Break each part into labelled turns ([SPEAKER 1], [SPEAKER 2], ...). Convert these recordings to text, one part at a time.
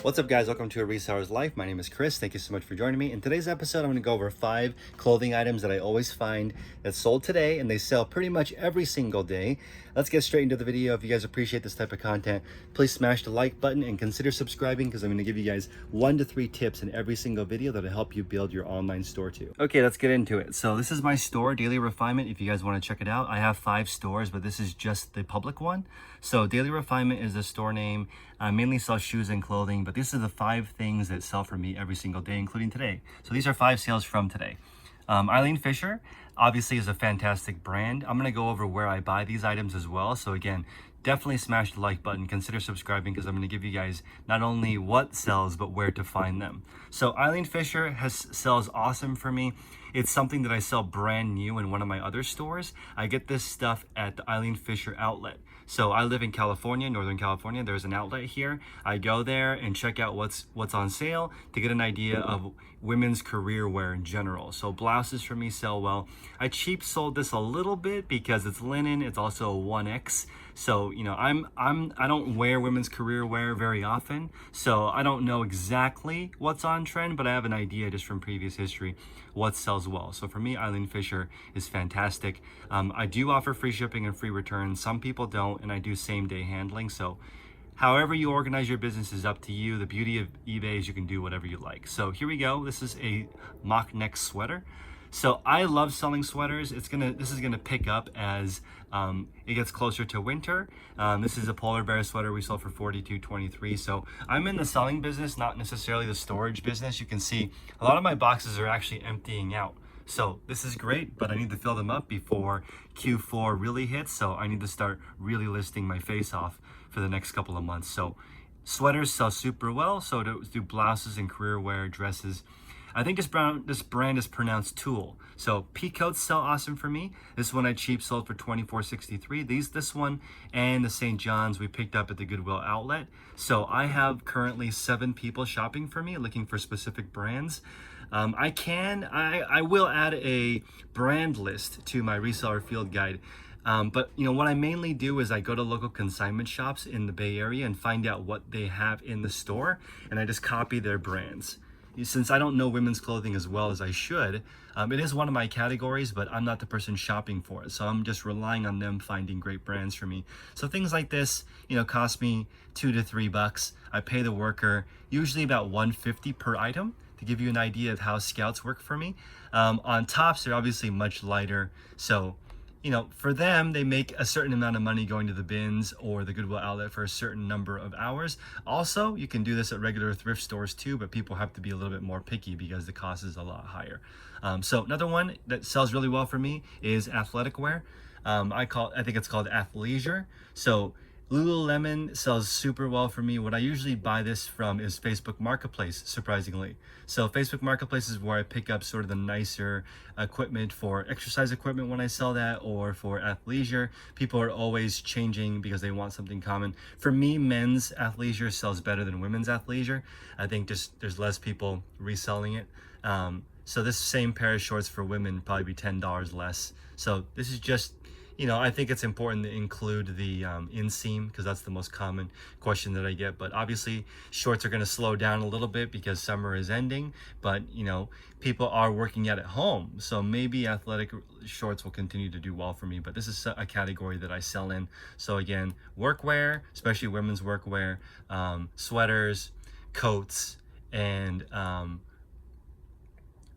[SPEAKER 1] What's up, guys? Welcome to A Reseller's Life. My name is Chris. Thank you so much for joining me. In today's episode, I'm going to go over 5 clothing items that I always find that sold today, and they sell pretty much every single day. Let's get straight into the video. If you guys appreciate this type of content, please smash the like button and consider subscribing, because I'm going to give you guys 1 to 3 tips in every single video that'll help you build your online store too. Okay, let's get into it. So this is my store, Daily Refinement. If you guys want to check it out, I have 5 stores, but this is just the public one. So Daily Refinement is the store name. I mainly sell shoes and clothing, but these are the 5 things that sell for me every single day, including today. So these are 5 sales from today. Eileen Fisher obviously is a fantastic brand. I'm going to go over where I buy these items as well. So again, definitely smash the like button, consider subscribing, because I'm going to give you guys not only what sells, but where to find them. So Eileen Fisher sells awesome for me. It's something that I sell brand new in one of my other stores. I get this stuff at the Eileen Fisher outlet. So I live in California, Northern California. There's an outlet here. I go there and check out what's on sale to get an idea of women's career wear in general. So blouses for me sell well. I cheap sold this a little bit because it's linen. It's also a 1X. So, you know, I don't wear women's career wear very often. So I don't know exactly what's on trend, but I have an idea just from previous history what sells well. So for me, Eileen Fisher is fantastic. I do offer free shipping and free returns. Some people don't, and I do same day handling. So however you organize your business is up to you. The beauty of eBay is you can do whatever you like. So here we go. This is a mock neck sweater. So I love selling sweaters. This is gonna pick up as it gets closer to winter. This is a polar bear sweater we sold for $42.23. So I'm in the selling business, not necessarily the storage business. You can see a lot of my boxes are actually emptying out. So this is great, but I need to fill them up before Q4 really hits. So I need to start really listing my face off for the next couple of months. So sweaters sell super well. So do blouses and career wear, dresses. I think this brand is pronounced Tulle. So pea coats sell awesome for me. This one I cheap sold for $24.63. This one and the St. John's we picked up at the Goodwill outlet. So I have currently 7 people shopping for me, looking for specific brands. I will add a brand list to my reseller field guide. But you know what I mainly do is I go to local consignment shops in the Bay Area and find out what they have in the store, and I just copy their brands. Since I don't know women's clothing as well as I should, it is one of my categories, but I'm not the person shopping for it. So I'm just relying on them finding great brands for me. So things like this, you know, cost me $2 to $3. I pay the worker usually about $150 per item to give you an idea of how scouts work for me. On tops, they're obviously much lighter. So, you know, for them, they make a certain amount of money going to the bins or the Goodwill outlet for a certain number of hours. Also, you can do this at regular thrift stores too, but people have to be a little bit more picky because the cost is a lot higher. So another one that sells really well for me is athletic wear. I think it's called athleisure. So Lululemon sells super well for me. What I usually buy this from is Facebook Marketplace, surprisingly. So Facebook Marketplace is where I pick up sort of the nicer equipment for exercise equipment when I sell that, or for athleisure. People are always changing because they want something common. For me, men's athleisure sells better than women's athleisure. I think just there's less people reselling it. So this same pair of shorts for women probably be $10 less. So this is just, you know, I think it's important to include the inseam, because that's the most common question that I get. But obviously, shorts are going to slow down a little bit because summer is ending. But, you know, people are working out at home. So maybe athletic shorts will continue to do well for me. But this is a category that I sell in. So again, workwear, especially women's workwear, sweaters, coats, and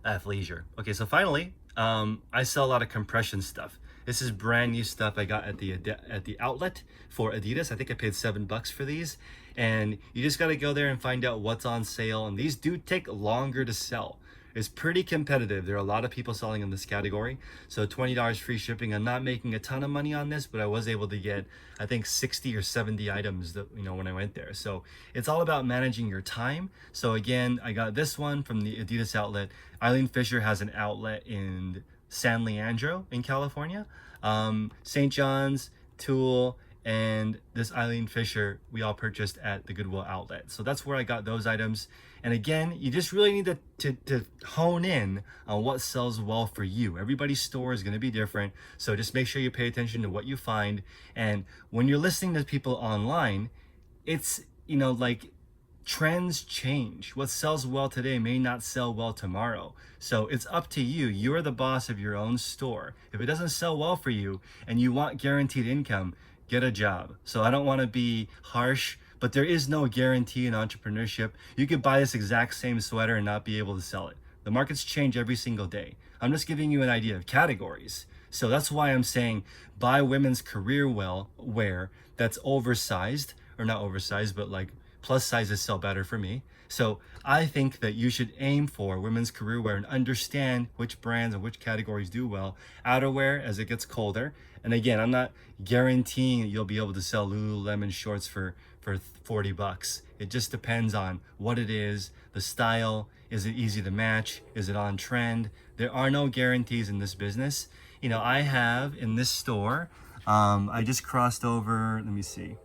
[SPEAKER 1] athleisure. Okay, so finally, I sell a lot of compression stuff. This is brand new stuff I got at the outlet for Adidas. I think I paid $7 for these. And you just got to go there and find out what's on sale. And these do take longer to sell. It's pretty competitive. There are a lot of people selling in this category. So $20 free shipping. I'm not making a ton of money on this, but I was able to get, I think, 60 or 70 items that, you know, when I went there. So it's all about managing your time. So again, I got this one from the Adidas outlet. Eileen Fisher has an outlet in San Leandro in California. St. John's, Tulle, and this Eileen Fisher we all purchased at the Goodwill outlet. So that's where I got those items. And again, you just really need to hone in on what sells well for you. Everybody's store is going to be different. So just make sure you pay attention to what you find. And when you're listening to people online, it's, you know, like Trends change. What sells well today may not sell well tomorrow. So it's up to you. You're the boss of your own store. If it doesn't sell well for you and you want guaranteed income, get a job. So I don't want to be harsh, but there is no guarantee in entrepreneurship. You could buy this exact same sweater and not be able to sell it. The markets change every single day. I'm just giving you an idea of categories. So that's why I'm saying buy women's career wear that's oversized, or not oversized, but like plus sizes sell better for me. So I think that you should aim for women's career wear and understand which brands and which categories do well. Outerwear as it gets colder. And again, I'm not guaranteeing that you'll be able to sell Lululemon shorts for $40. It just depends on what it is, the style. Is it easy to match? Is it on trend? There are no guarantees in this business. You know, I have in this store, I just crossed over, let me see,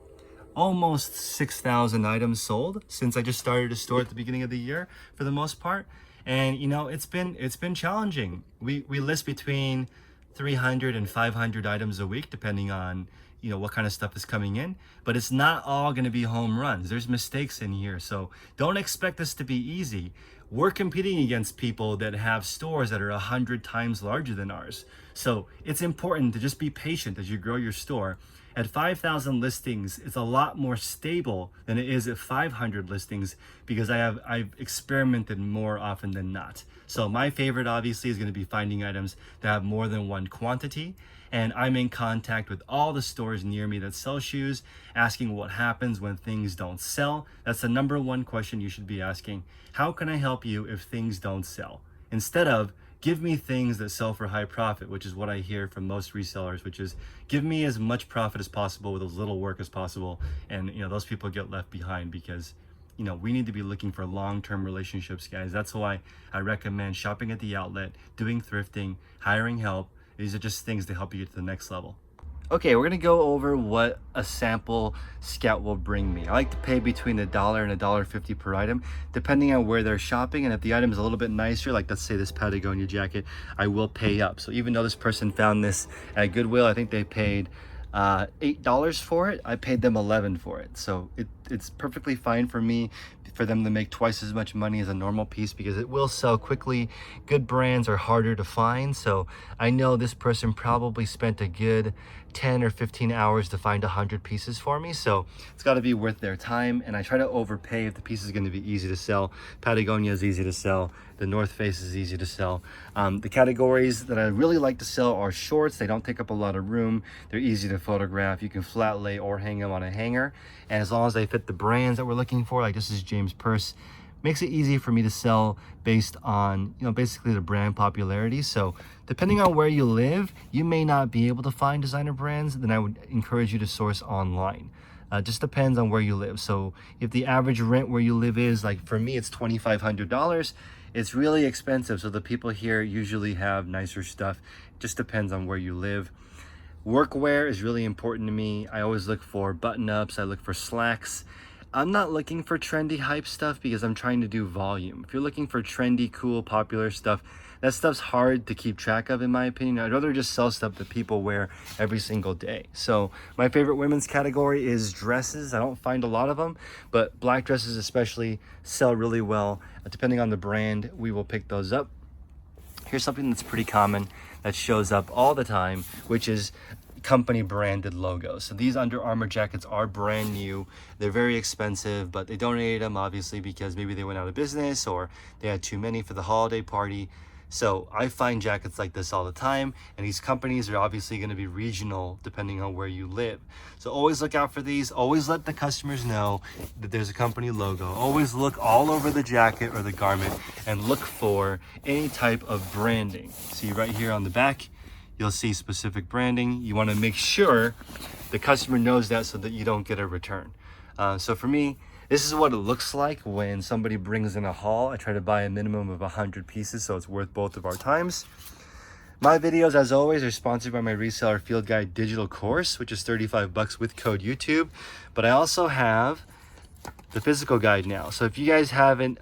[SPEAKER 1] almost 6,000 items sold since I just started a store at the beginning of the year for the most part. And you know, it's been challenging. We list between 300 and 500 items a week, depending on, you know, what kind of stuff is coming in, but it's not all going to be home runs. There's mistakes in here. So don't expect this to be easy. We're competing against people that have stores that are 100 times larger than ours. So it's important to just be patient as you grow your store. At 5,000 listings, it's a lot more stable than it is at 500 listings because I've experimented more often than not. So my favorite obviously is going to be finding items that have more than one quantity. And I'm in contact with all the stores near me that sell shoes, asking what happens when things don't sell. That's the number one question you should be asking. How can I help you if things don't sell? Instead of, give me things that sell for high profit, which is what I hear from most resellers, which is give me as much profit as possible with as little work as possible. And you know, those people get left behind because, you know, we need to be looking for long-term relationships, guys. That's why I recommend shopping at the outlet, doing thrifting, hiring help. These are just things to help you get to the next level. Okay, we're gonna go over what a sample scout will bring me. I like to pay between $1 and $1.50 per item, depending on where they're shopping. And if the item is a little bit nicer, like let's say this Patagonia jacket, I will pay up. So even though this person found this at Goodwill, I think they paid $8 for it. I paid them $11 for it. So it's perfectly fine for me for them to make twice as much money as a normal piece because it will sell quickly. Good brands are harder to find. So I know this person probably spent a good 10 or 15 hours to find 100 pieces for me. So it's got to be worth their time. And I try to overpay if the piece is going to be easy to sell. Patagonia is easy to sell. The North Face is easy to sell. The categories that I really like to sell are shorts. They don't take up a lot of room. They're easy to photograph. You can flat lay or hang them on a hanger. And as long as they fit the brands that we're looking for, like this is James Purse, makes it easy for me to sell based on, you know, basically the brand popularity. So depending on where you live, you may not be able to find designer brands. Then I would encourage you to source online. Just depends on where you live. So if the average rent where you live is, like for me, it's $2,500. It's really expensive. So the people here usually have nicer stuff. It just depends on where you live. Workwear is really important to me. I always look for button-ups. I look for slacks. I'm not looking for trendy hype stuff because I'm trying to do volume. If you're looking for trendy, cool, popular stuff, that stuff's hard to keep track of in my opinion. I'd rather just sell stuff that people wear every single day. So my favorite women's category is dresses. I don't find a lot of them, but black dresses especially sell really well. Depending on the brand, we will pick those up. Here's something that's pretty common that shows up all the time, which is company branded logos. So these Under Armour jackets are brand new. They're very expensive, but they donated them obviously because maybe they went out of business or they had too many for the holiday party. So I find jackets like this all the time, and these companies are obviously going to be regional depending on where you live. So always look out for these. Always let the customers know that there's a company logo. Always look all over the jacket or the garment and look for any type of branding. See right here on the back, you'll see specific branding. You want to make sure the customer knows that so that you don't get a return. So for me, this is what it looks like when somebody brings in a haul. I try to buy a minimum of 100 pieces, so it's worth both of our times. My videos, as always, are sponsored by my Reseller Field Guide digital course, which is $35 with code YouTube. But I also have the physical guide now. So if you guys haven't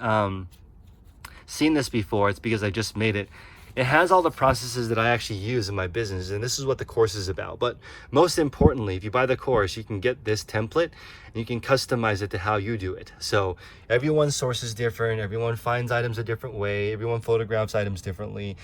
[SPEAKER 1] seen this before, it's because I just made it. It has all the processes that I actually use in my business, and this is what the course is about. But most importantly, if you buy the course, you can get this template and you can customize it to how you do it. So everyone's source is different, everyone finds items a different way, everyone photographs items differently.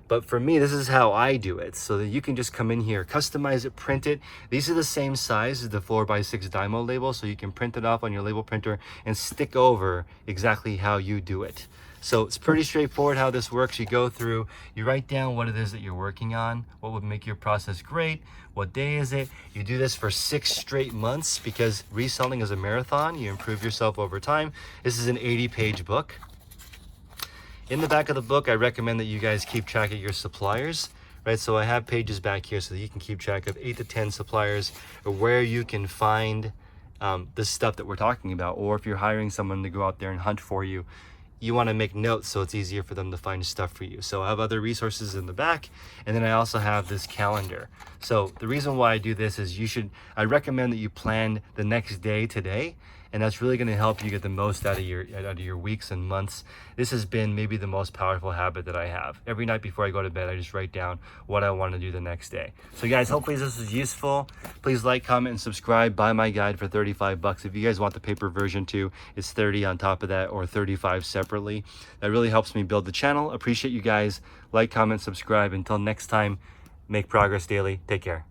[SPEAKER 1] But for me, this is how I do it, so that you can just come in here, customize it, print it. These are the same size as the 4x6 Dymo label, so you can print it off on your label printer and stick over exactly how you do it. So it's pretty straightforward how this works. You go through, you write down what it is that you're working on, what would make your process great, what day is it. You do this for 6 straight months, because reselling is a marathon. You improve yourself over time. This is an 80-page book. In the back of the book, I recommend that you guys keep track of your suppliers, right? So I have pages back here so that you can keep track of 8 to 10 suppliers, or where you can find the stuff that we're talking about. Or if you're hiring someone to go out there and hunt for you, you want to make notes so it's easier for them to find stuff for you. So I have other resources in the back, and then I also have this calendar. So the reason why I do this is I recommend that you plan the next day today, and that's really going to help you get the most out of your weeks and months. This has been maybe the most powerful habit that I have. Every night before I go to bed, I just write down what I want to do the next day. So guys, hopefully this was useful. Please like, comment, and subscribe. Buy my guide for 35 bucks. If you guys want the paper version too, it's 30 on top of that, or 35 separately. That really helps me build the channel. Appreciate you guys. Like, comment, subscribe. Until next time, make progress daily. Take care.